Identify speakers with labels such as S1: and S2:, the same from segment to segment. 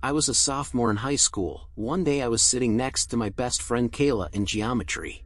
S1: I was a sophomore in high school. One day I was sitting next to my best friend Kayla in geometry.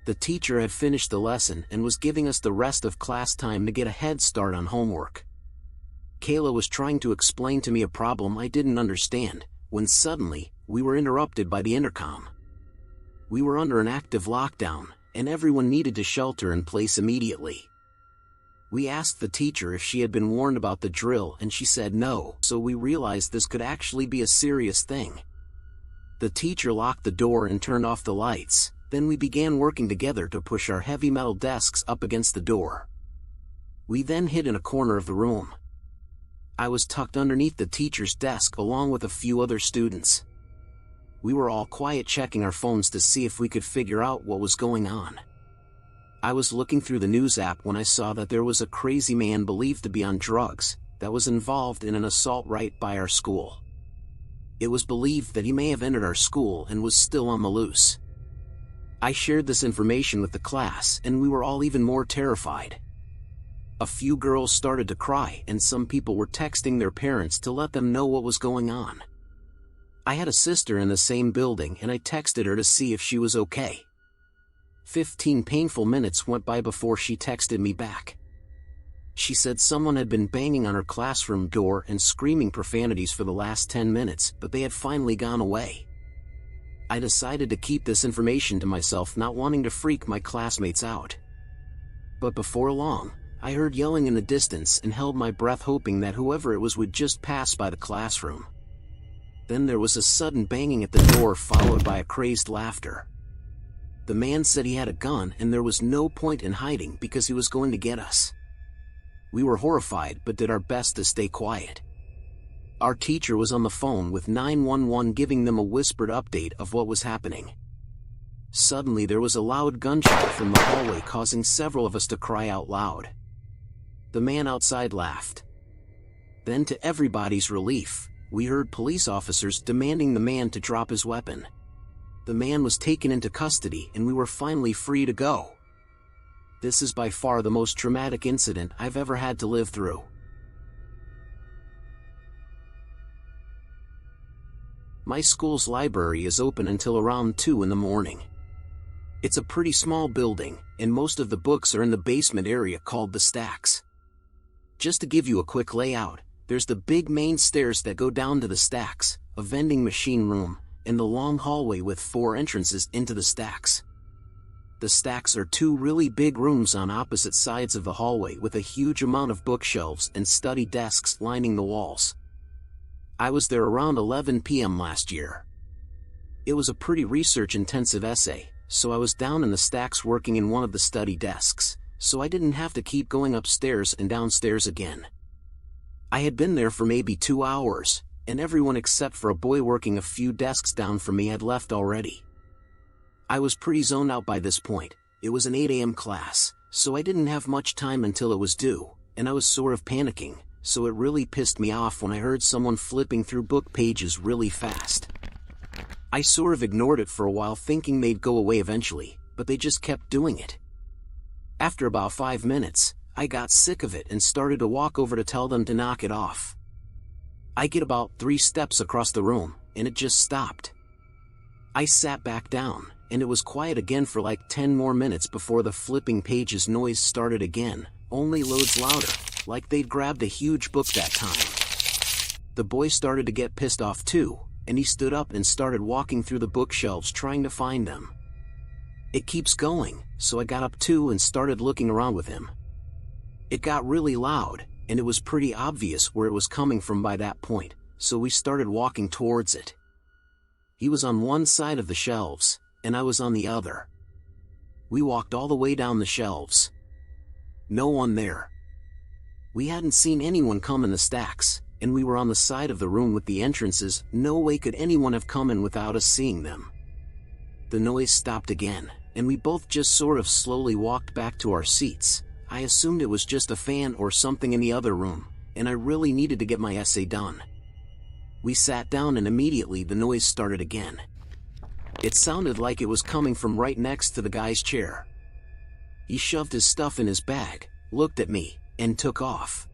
S1: The teacher had finished the lesson and was giving us the rest of class time to get a head start on homework. Kayla was trying to explain to me a problem I didn't understand, when suddenly, we were interrupted by the intercom. We were under an active lockdown, and everyone needed to shelter in place immediately. We asked the teacher if she had been warned about the drill and she said no, so we realized this could actually be a serious thing. The teacher locked the door and turned off the lights, then we began working together to push our heavy metal desks up against the door. We then hid in a corner of the room. I was tucked underneath the teacher's desk along with a few other students. We were all quiet, checking our phones to see if we could figure out what was going on. I was looking through the news app when I saw that there was a crazy man believed to be on drugs that was involved in an assault right by our school. It was believed that he may have entered our school and was still on the loose. I shared this information with the class and we were all even more terrified. A few girls started to cry and some people were texting their parents to let them know what was going on. I had a sister in the same building and I texted her to see if she was okay. 15 painful minutes went by before she texted me back. She said someone had been banging on her classroom door and screaming profanities for the last 10 minutes, but they had finally gone away. I decided to keep this information to myself, not wanting to freak my classmates out. But before long, I heard yelling in the distance and held my breath, hoping that whoever it was would just pass by the classroom. Then there was a sudden banging at the door followed by a crazed laughter. The man said he had a gun and there was no point in hiding because he was going to get us. We were horrified but did our best to stay quiet. Our teacher was on the phone with 911 giving them a whispered update of what was happening. Suddenly there was a loud gunshot from the hallway, causing several of us to cry out loud. The man outside laughed. Then, to everybody's relief, we heard police officers demanding the man to drop his weapon. The man was taken into custody and we were finally free to go. This is by far the most traumatic incident I've ever had to live through. My school's library is open until around 2 in the morning. It's a pretty small building, and most of the books are in the basement area called the stacks. Just to give you a quick layout, there's the big main stairs that go down to the stacks, a vending machine room, and the long hallway with 4 entrances into the stacks. The stacks are 2 really big rooms on opposite sides of the hallway with a huge amount of bookshelves and study desks lining the walls. I was there around 11 p.m. last year. It was a pretty research-intensive essay, so I was down in the stacks working in one of the study desks, so I didn't have to keep going upstairs and downstairs again. I had been there for maybe 2 hours, and everyone except for a boy working a few desks down from me had left already. I was pretty zoned out by this point. It was an 8 a.m. class, so I didn't have much time until it was due, and I was sort of panicking, so it really pissed me off when I heard someone flipping through book pages really fast. I sort of ignored it for a while, thinking they'd go away eventually, but they just kept doing it. After about 5 minutes, I got sick of it and started to walk over to tell them to knock it off. I get about 3 steps across the room, and it just stopped. I sat back down, and it was quiet again for like 10 more minutes before the flipping pages noise started again, only loads louder, like they'd grabbed a huge book that time. The boy started to get pissed off too, and he stood up and started walking through the bookshelves trying to find them. It keeps going, so I got up too and started looking around with him. It got really loud, and it was pretty obvious where it was coming from by that point, so we started walking towards it. He was on one side of the shelves, and I was on the other. We walked all the way down the shelves. No one there. We hadn't seen anyone come in the stacks, and we were on the side of the room with the entrances. No way could anyone have come in without us seeing them. The noise stopped again, and we both just sort of slowly walked back to our seats. I assumed it was just a fan or something in the other room, and I really needed to get my essay done. We sat down and immediately the noise started again. It sounded like it was coming from right next to the guy's chair. He shoved his stuff in his bag, looked at me, and took off.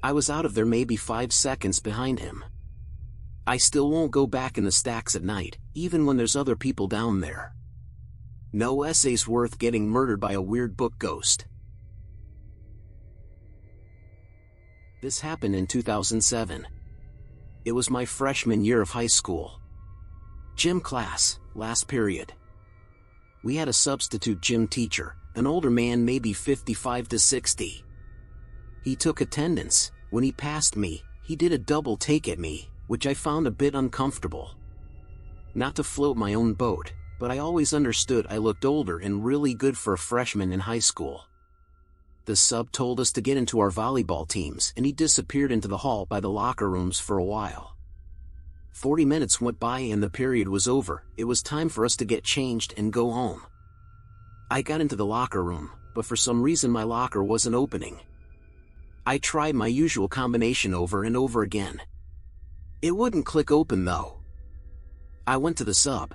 S1: I was out of there maybe 5 seconds behind him. I still won't go back in the stacks at night, even when there's other people down there. No essay's worth getting murdered by a weird book ghost. This happened in 2007. It was my freshman year of high school. Gym class, last period. We had a substitute gym teacher, an older man, maybe 55 to 60. He took attendance. When he passed me, he did a double take at me, which I found a bit uncomfortable. Not to float my own boat, but I always understood I looked older and really good for a freshman in high school. The sub told us to get into our volleyball teams, and he disappeared into the hall by the locker rooms for a while. 40 minutes went by and the period was over. It was time for us to get changed and go home. I got into the locker room, but for some reason my locker wasn't opening. I tried my usual combination over and over again. It wouldn't click open though. I went to the sub.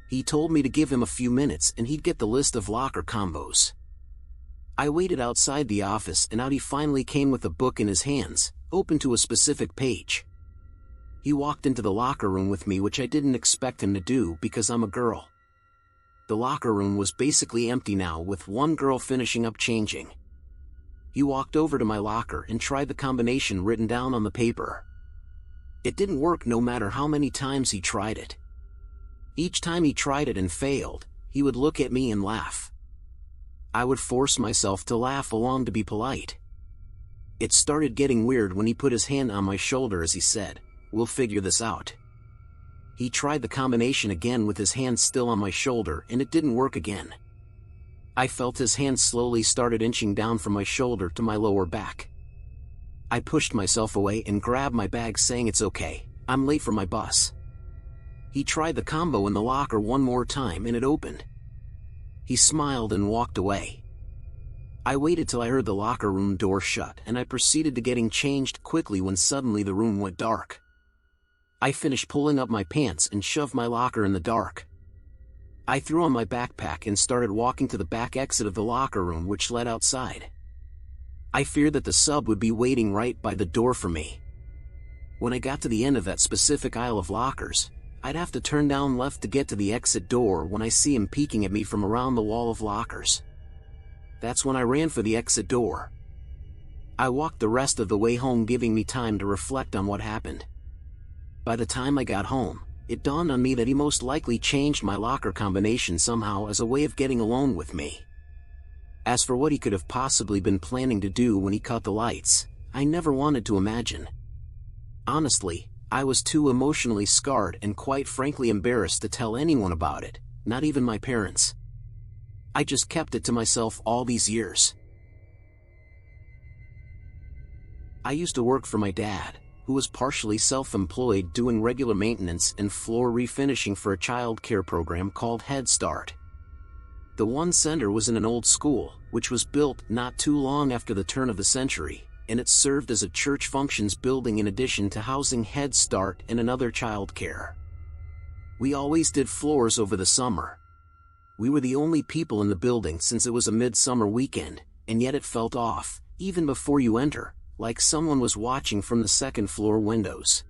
S1: He told me to give him a few minutes and he'd get the list of locker combos. I waited outside the office and out he finally came with a book in his hands, open to a specific page. He walked into the locker room with me, which I didn't expect him to do because I'm a girl. The locker room was basically empty now, with one girl finishing up changing. He walked over to my locker and tried the combination written down on the paper. It didn't work no matter how many times he tried it. Each time he tried it and failed, he would look at me and laugh. I would force myself to laugh along to be polite. It started getting weird when he put his hand on my shoulder as he said, "We'll figure this out." He tried the combination again with his hand still on my shoulder and it didn't work again. I felt his hand slowly started inching down from my shoulder to my lower back. I pushed myself away and grabbed my bag, saying, "It's okay, I'm late for my bus." He tried the combo in the locker one more time and it opened. He smiled and walked away. I waited till I heard the locker room door shut and I proceeded to getting changed quickly when suddenly the room went dark. I finished pulling up my pants and shoved my locker in the dark. I threw on my backpack and started walking to the back exit of the locker room, which led outside. I feared that the sub would be waiting right by the door for me. When I got to the end of that specific aisle of lockers, I'd have to turn down left to get to the exit door when I see him peeking at me from around the wall of lockers. That's when I ran for the exit door. I walked the rest of the way home, giving me time to reflect on what happened. By the time I got home, it dawned on me that he most likely changed my locker combination somehow as a way of getting alone with me. As for what he could have possibly been planning to do when he cut the lights, I never wanted to imagine. Honestly, I was too emotionally scarred and quite frankly embarrassed to tell anyone about it, not even my parents. I just kept it to myself all these years. I used to work for my dad, who was partially self-employed doing regular maintenance and floor refinishing for a child care program called Head Start. The one center was in an old school, which was built not too long after the turn of the century, and it served as a church functions building in addition to housing Head Start and another child care. We always did floors over the summer. We were the only people in the building since it was a midsummer weekend, and yet it felt off, even before you enter, like someone was watching from the second floor windows.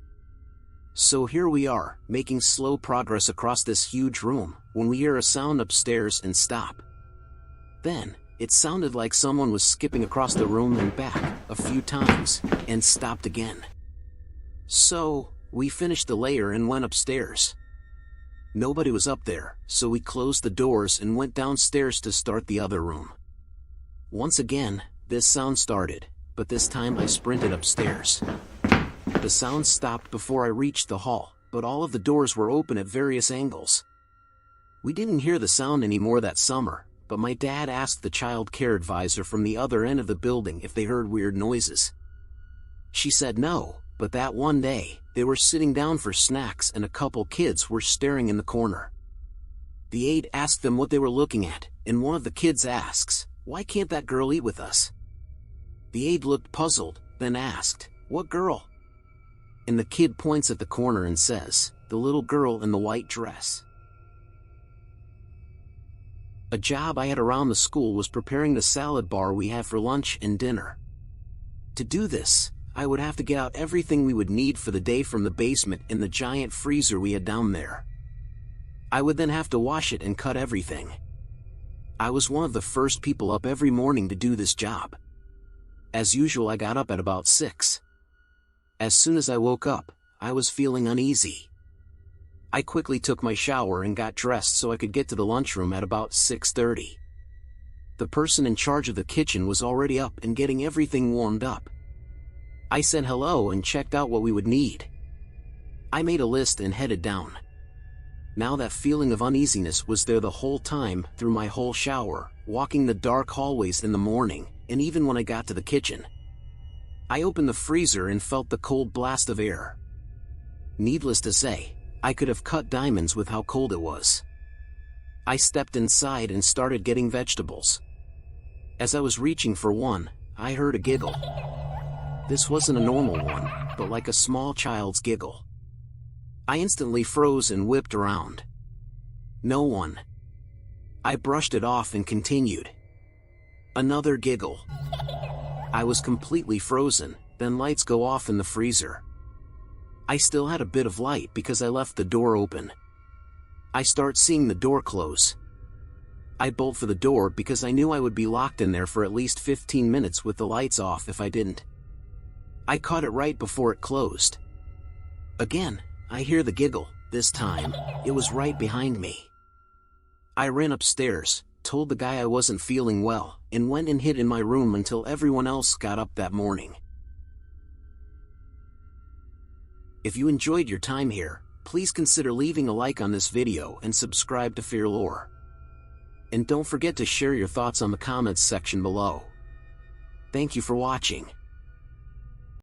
S1: So here we are, making slow progress across this huge room, when we hear a sound upstairs and stop. Then, it sounded like someone was skipping across the room and back, a few times, and stopped again. So, we finished the layer and went upstairs. Nobody was up there, so we closed the doors and went downstairs to start the other room. Once again, this sound started, but this time I sprinted upstairs. The sound stopped before I reached the hall, but all of the doors were open at various angles. We didn't hear the sound anymore that summer, but my dad asked the child care advisor from the other end of the building if they heard weird noises. She said no, but that one day, they were sitting down for snacks and a couple kids were staring in the corner. The aide asked them what they were looking at, and one of the kids asks, "Why can't that girl eat with us?" The aide looked puzzled, then asked, "What girl?" And the kid points at the corner and says, "The little girl in the white dress." A job I had around the school was preparing the salad bar we had for lunch and dinner. To do this, I would have to get out everything we would need for the day from the basement in the giant freezer we had down there. I would then have to wash it and cut everything. I was one of the first people up every morning to do this job. As usual, I got up at about 6. As soon as I woke up, I was feeling uneasy. I quickly took my shower and got dressed so I could get to the lunchroom at about 6:30. The person in charge of the kitchen was already up and getting everything warmed up. I said hello and checked out what we would need. I made a list and headed down. Now that feeling of uneasiness was there the whole time, through my whole shower, walking the dark hallways in the morning, and even when I got to the kitchen. I opened the freezer and felt the cold blast of air. Needless to say, I could have cut diamonds with how cold it was. I stepped inside and started getting vegetables. As I was reaching for one, I heard a giggle. This wasn't a normal one, but like a small child's giggle. I instantly froze and whipped around. No one. I brushed it off and continued. Another giggle. I was completely frozen, then lights go off in the freezer. I still had a bit of light because I left the door open. I start seeing the door close. I bolt for the door because I knew I would be locked in there for at least 15 minutes with the lights off if I didn't. I caught it right before it closed. Again, I hear the giggle. This time, it was right behind me. I ran upstairs, told the guy I wasn't feeling well, and went and hid in my room until everyone else got up that morning. If you enjoyed your time here, please consider leaving a like on this video and subscribe to FearLore. And don't forget to share your thoughts on the comments section below. Thank you for watching.